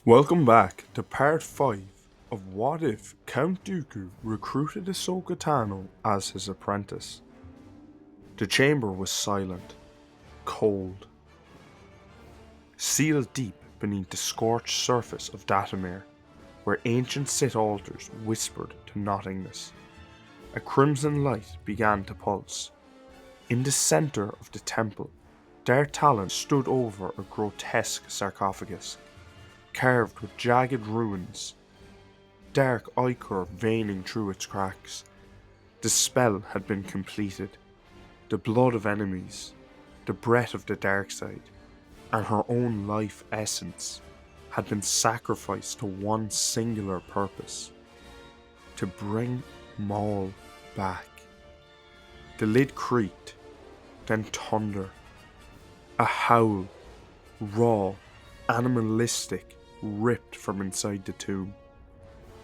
Welcome back to part 5 of What If Count Dooku recruited Ahsoka Tano as his apprentice. The chamber was silent, cold, sealed deep beneath the scorched surface of Dathomir, where ancient Sith altars whispered to nothingness. A crimson light began to pulse. In the centre of the temple, Talon stood over a grotesque sarcophagus, carved with jagged runes, dark ichor veining through its cracks. The spell had been completed. The blood of enemies, the breath of the dark side, and her own life essence had been sacrificed to one singular purpose: to bring Maul back. The lid creaked, then thunder. A howl, raw, animalistic, ripped from inside the tomb.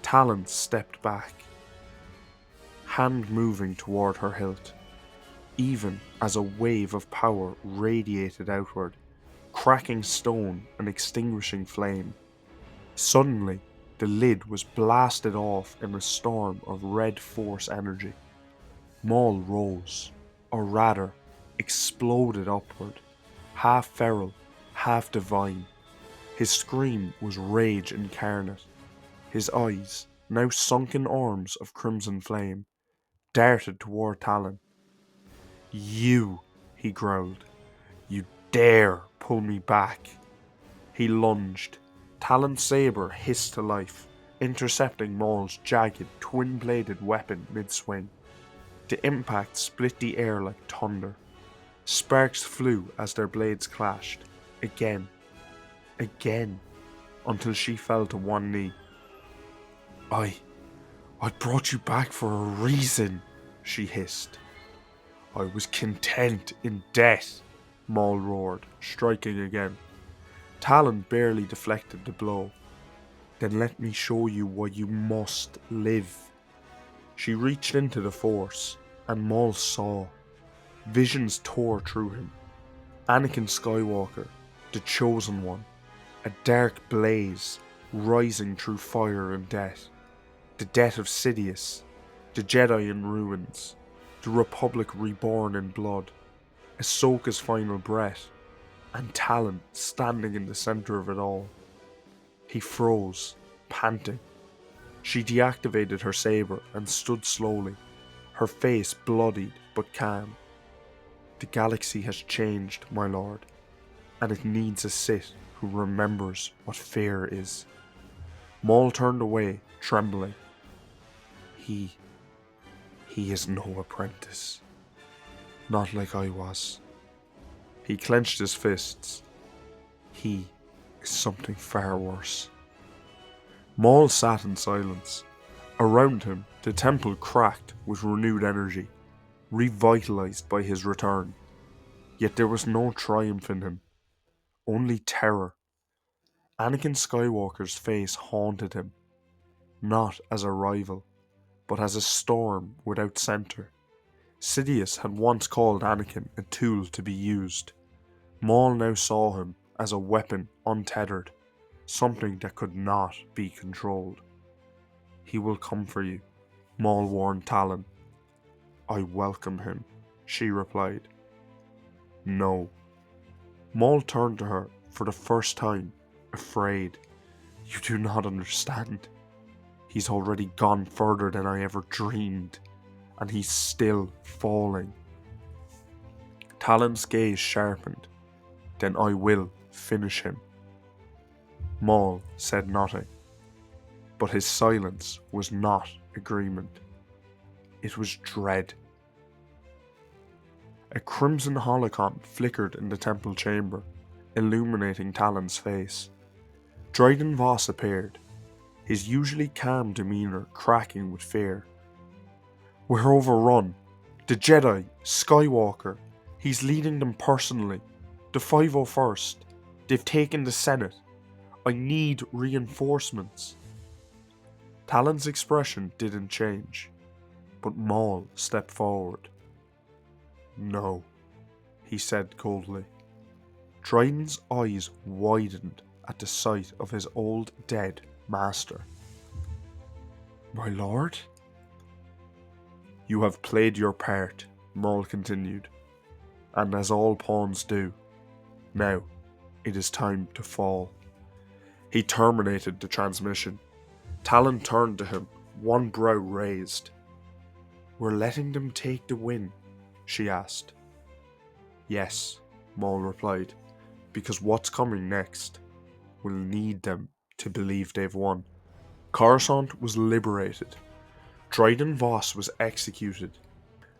Talon stepped back, hand moving toward her hilt, even as a wave of power radiated outward, cracking stone and extinguishing flame. Suddenly, the lid was blasted off in a storm of red force energy. Maul rose, or rather, exploded upward, half feral, half divine. His scream was rage incarnate. His eyes, now sunken arms of crimson flame, darted toward Talon. "You," he growled. "You dare pull me back." He lunged. Talon's saber hissed to life, intercepting Maul's jagged, twin-bladed weapon mid-swing. The impact split the air like thunder. Sparks flew as their blades clashed. Again. Again. Until she fell to one knee. I brought you back for a reason," she hissed. "I was content in death," Maul roared, striking again. Talon barely deflected the blow. "Then let me show you why you must live." She reached into the Force, and Maul saw. Visions tore through him. Anakin Skywalker, the Chosen One, a dark blaze rising through fire and death. The death of Sidious, the Jedi in ruins, the Republic reborn in blood, Ahsoka's final breath, and Talon standing in the center of it all. He froze, panting. She deactivated her saber and stood slowly, her face bloodied but calm. "The galaxy has changed, my lord, and it needs a Sith who remembers what fear is." Maul turned away, trembling. He is no apprentice. Not like I was. He clenched his fists. He is something far worse. Maul sat in silence. Around him, the temple cracked with renewed energy, revitalized by his return. Yet there was no triumph in him, only terror. Anakin Skywalker's face haunted him, not as a rival, but as a storm without center. Sidious had once called Anakin a tool to be used. Maul now saw him as a weapon untethered, something that could not be controlled. "He will come for you," Maul warned Talon. "I welcome him," she replied. "No." Maul turned to her for the first time, afraid. "You do not understand. He's already gone further than I ever dreamed, and he's still falling." Talon's gaze sharpened. "Then I will finish him." Maul said nothing, but his silence was not agreement. It was dread. A crimson holocron flickered in the temple chamber, illuminating Talon's face. Dryden Voss appeared, his usually calm demeanor cracking with fear. "We're overrun. The Jedi, Skywalker, he's leading them personally. The 501st. They've taken the Senate. I need reinforcements." Talon's expression didn't change, but Maul stepped forward. "No," he said coldly. Dryden's eyes widened at the sight of his old dead master. "My lord?" "You have played your part," Maul continued, "and as all pawns do. Now, it is time to fall." He terminated the transmission. Talon turned to him, one brow raised. "We're letting them take the win?" she asked. "Yes," Maul replied, "because what's coming next will need them to believe they've won." Coruscant was liberated. Dryden Voss was executed.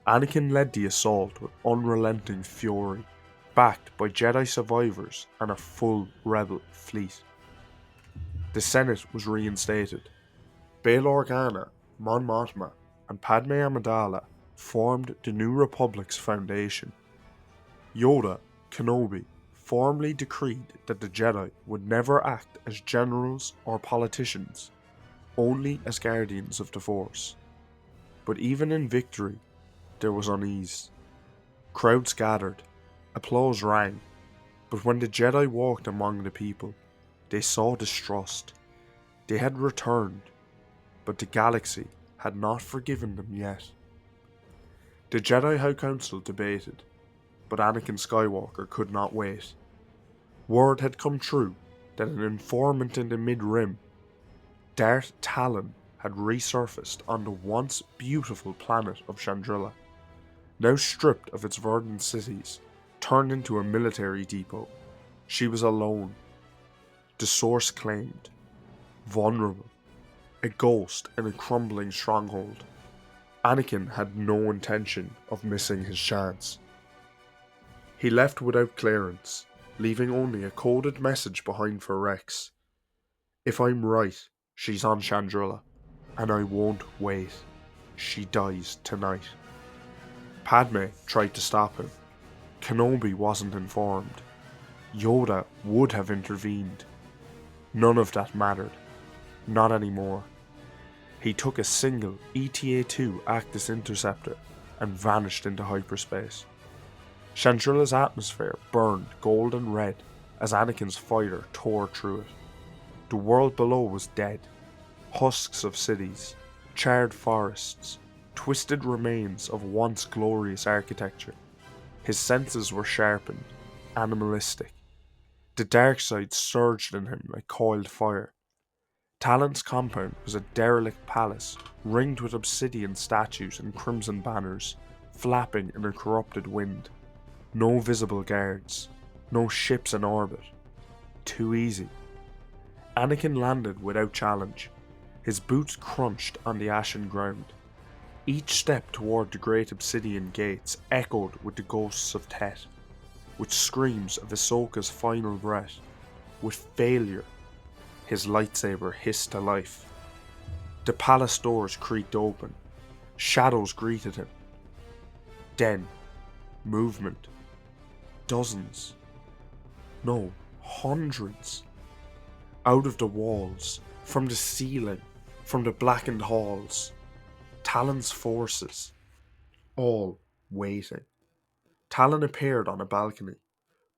Anakin led the assault with unrelenting fury, backed by Jedi survivors and a full Rebel fleet. The Senate was reinstated. Bail Organa, Mon Mothma, and Padme Amidala formed the New Republic's foundation. Yoda, Kenobi, formally decreed that the Jedi would never act as generals or politicians, only as guardians of the Force. But even in victory, there was unease. Crowds gathered, applause rang, but when the Jedi walked among the people, they saw distrust. They had returned, but the galaxy had not forgiven them yet. The Jedi High Council debated, but Anakin Skywalker could not wait. Word had come true that an informant in the Mid-Rim, Darth Talon, had resurfaced on the once beautiful planet of Chandrila. Now stripped of its verdant cities, turned into a military depot. She was alone. The source claimed. Vulnerable. A ghost in a crumbling stronghold. Anakin had no intention of missing his chance. He left without clearance, leaving only a coded message behind for Rex. "If I'm right, she's on Chandrila, and I won't wait. She dies tonight." Padme tried to stop him. Kenobi wasn't informed. Yoda would have intervened. None of that mattered. Not anymore. He took a single ETA-2 Actis interceptor and vanished into hyperspace. Chandrila's atmosphere burned gold and red as Anakin's fighter tore through it. The world below was dead. Husks of cities, charred forests, twisted remains of once glorious architecture. His senses were sharpened, animalistic. The dark side surged in him like coiled fire. Talon's compound was a derelict palace, ringed with obsidian statues and crimson banners, flapping in a corrupted wind. No visible guards, no ships in orbit. Too easy. Anakin landed without challenge. His boots crunched on the ashen ground. Each step toward the great obsidian gates echoed with the ghosts of Tet, with screams of Ahsoka's final breath, with failure. His lightsaber hissed to life. The palace doors creaked open. Shadows greeted him. Then, movement. Dozens. No, hundreds. Out of the walls, from the ceiling, from the blackened halls. Talon's forces. All waiting. Talon appeared on a balcony,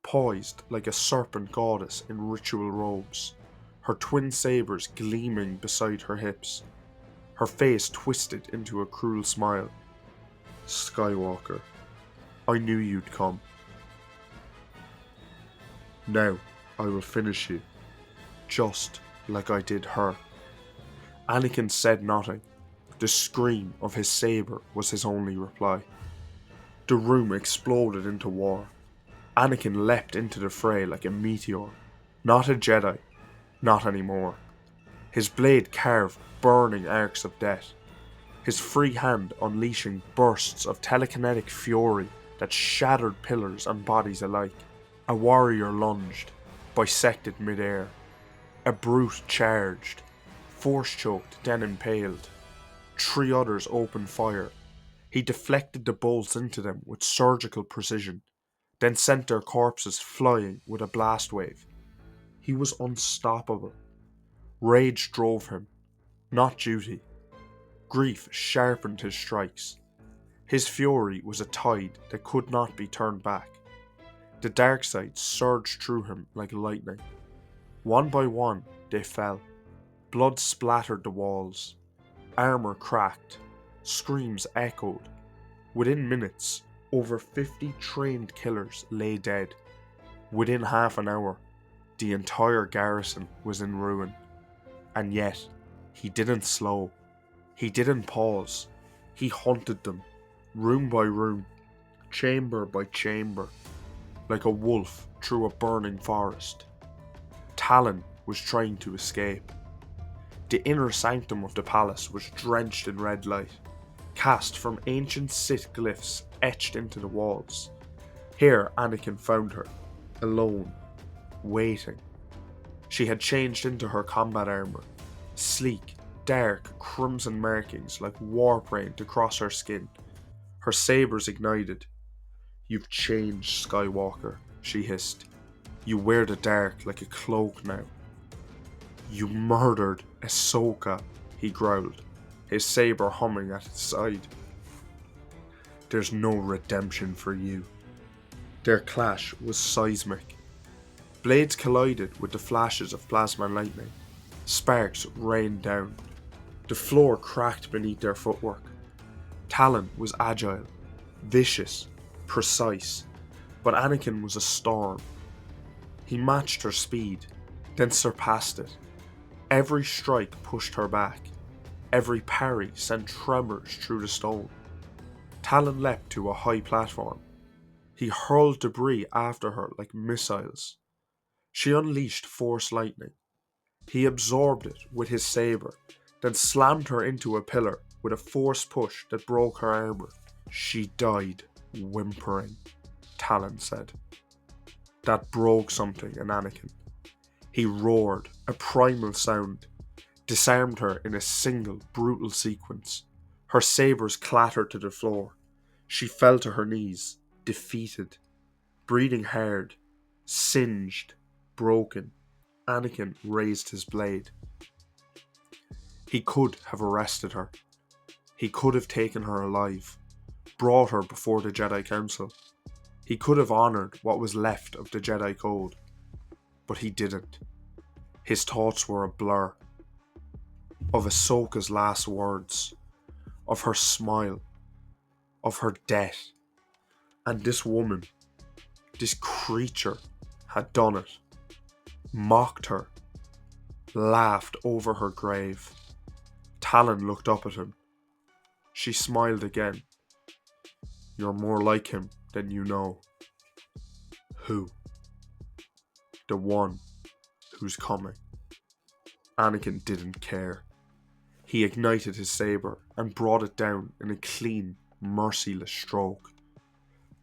poised like a serpent goddess in ritual robes, her twin sabers gleaming beside her hips, her face twisted into a cruel smile. "Skywalker, I knew you'd come. Now I will finish you, just like I did her." Anakin said nothing. The scream of his saber was his only reply. The room exploded into war. Anakin leapt into the fray like a meteor. Not a Jedi. Not anymore. His blade carved burning arcs of death. His free hand unleashing bursts of telekinetic fury that shattered pillars and bodies alike. A warrior lunged, bisected midair. A brute charged, force-choked, then impaled. 3 others opened fire. He deflected the bolts into them with surgical precision, then sent their corpses flying with a blast wave. He was unstoppable. Rage drove him, not duty. Grief sharpened his strikes. His fury was a tide that could not be turned back. The dark side surged through him like lightning. One by one, they fell. Blood splattered the walls. Armor cracked. Screams echoed. Within minutes, over 50 trained killers lay dead. Within half an hour, the entire garrison was in ruin. And yet, he didn't slow. He didn't pause. He hunted them, room by room, chamber by chamber, like a wolf through a burning forest. Talon was trying to escape. The inner sanctum of the palace was drenched in red light, cast from ancient Sith glyphs etched into the walls. Here Anakin found her, alone, waiting. She had changed into her combat armor, sleek, dark, crimson markings like war paint across her skin. Her sabers ignited. "You've changed, Skywalker," she hissed. "You wear the dark like a cloak now." "You murdered Ahsoka," he growled, his saber humming at his side. "There's no redemption for you." Their clash was seismic. Blades collided with the flashes of plasma lightning. Sparks rained down. The floor cracked beneath their footwork. Talon was agile, vicious, precise, but Anakin was a storm. He matched her speed, then surpassed it. Every strike pushed her back. Every parry sent tremors through the stone. Talon leapt to a high platform. He hurled debris after her like missiles. She unleashed force lightning. He absorbed it with his saber, then slammed her into a pillar with a force push that broke her armor. "She died whimpering," Talon said. That broke something in Anakin. He roared, a primal sound, disarmed her in a single brutal sequence. Her sabers clattered to the floor. She fell to her knees, defeated, breathing hard, singed, broken. Anakin raised his blade. He could have arrested her. He could have taken her alive, brought her before the Jedi Council. He could have honoured what was left of the Jedi Code. But he didn't. His thoughts were a blur. Of Ahsoka's last words, of her smile, of her death. And this woman, this creature, had done it. Mocked her, laughed over her grave. Talon looked up at him. She smiled again. "You're more like him than you know." "Who?" "The one who's coming." Anakin didn't care. He ignited his saber and brought it down in a clean, merciless stroke.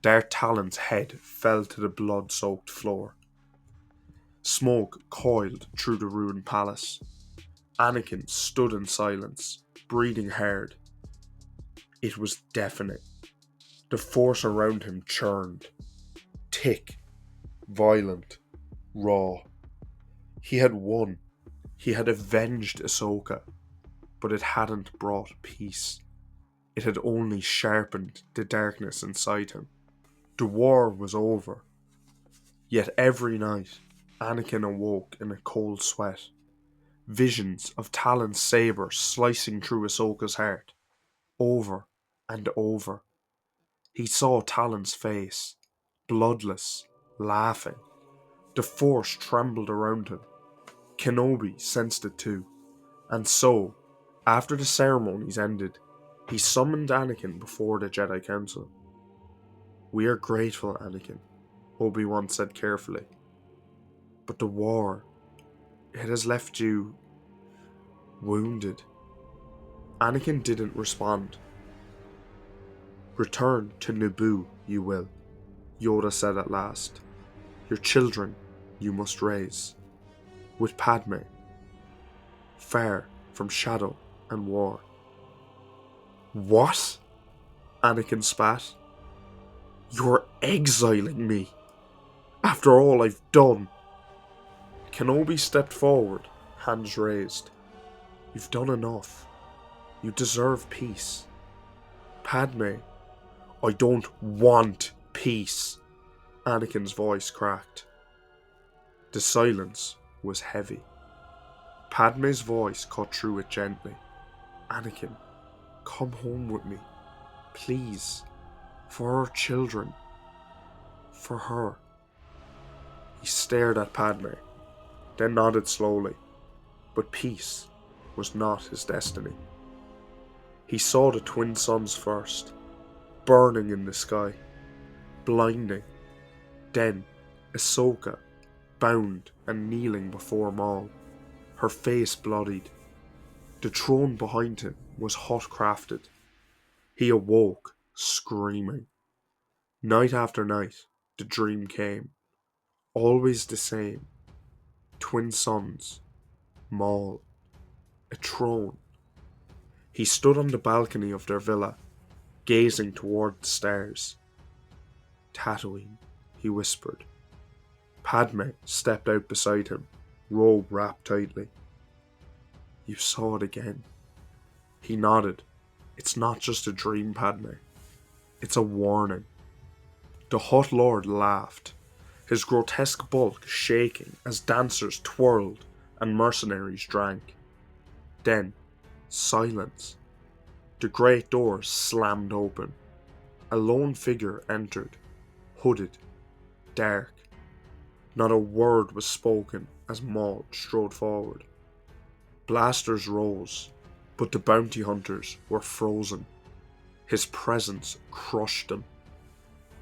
Darth Talon's head fell to the blood-soaked floor. Smoke coiled through the ruined palace. Anakin stood in silence, breathing hard. It was deafening. The force around him churned. Thick, violent, raw. He had won. He had avenged Ahsoka, but it hadn't brought peace. It had only sharpened the darkness inside him. The war was over. Yet every night, Anakin awoke in a cold sweat. Visions of Talon's saber slicing through Ahsoka's heart. Over and over. He saw Talon's face, bloodless, laughing. The force trembled around him. Kenobi sensed it too. And so, after the ceremonies ended, he summoned Anakin before the Jedi Council. "We are grateful, Anakin," Obi-Wan said carefully. "But the war, it has left you wounded." Anakin didn't respond. "Return to Naboo, you will," Yoda said at last. "Your children you must raise. With Padme. Far from shadow and war." "What?" Anakin spat. "You're exiling me. After all I've done." Kenobi stepped forward, hands raised. "You've done enough. You deserve peace. Padme." "I don't want peace." Anakin's voice cracked. The silence was heavy. Padme's voice cut through it gently. "Anakin, come home with me. Please. For our children. For her." He stared at Padme, then nodded slowly. But peace was not his destiny. He saw the twin suns first, burning in the sky, blinding. Then Ahsoka, bound and kneeling before Maul, her face bloodied. The throne behind him was hot crafted. He awoke, screaming. Night after night, the dream came. Always the same. Twin suns, Maul, a throne. He stood on the balcony of their villa, gazing toward the stars. "Tatooine," he whispered. Padme stepped out beside him, robe wrapped tightly. "You saw it again." He nodded. "It's not just a dream, Padme. It's a warning." The Hut Lord laughed, his grotesque bulk shaking as dancers twirled and mercenaries drank. Then, silence. The great doors slammed open. A lone figure entered, hooded, dark. Not a word was spoken as Maul strode forward. Blasters rose, but the bounty hunters were frozen. His presence crushed them.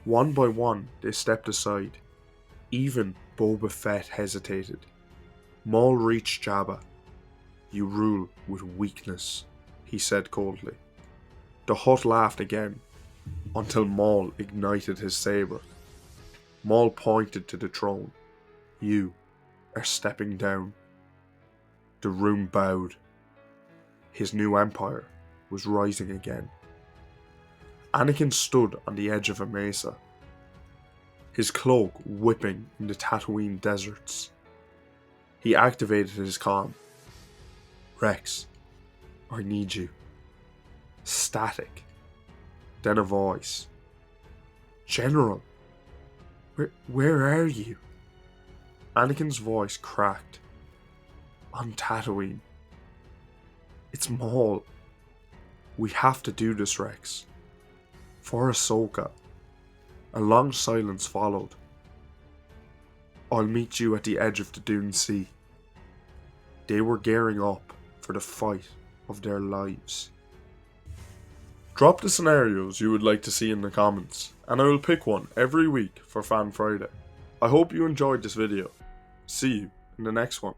One by one they stepped aside. Even Boba Fett hesitated. Maul reached Jabba. "You rule with weakness," he said coldly. The Hutt laughed again, until Maul ignited his saber. Maul pointed to the throne. "You are stepping down." The room bowed. His new empire was rising again. Anakin stood on the edge of a mesa, his cloak whipping in the Tatooine deserts. He activated his comm. "Rex, I need you." Static. Then a voice. "General, where are you?" Anakin's voice cracked. "On Tatooine. It's Maul. We have to do this, Rex. For Ahsoka." A long silence followed. "I'll meet you at the edge of the Dune Sea." They were gearing up for the fight of their lives. Drop the scenarios you would like to see in the comments, and I will pick one every week for Fan Friday. I hope you enjoyed this video. See you in the next one.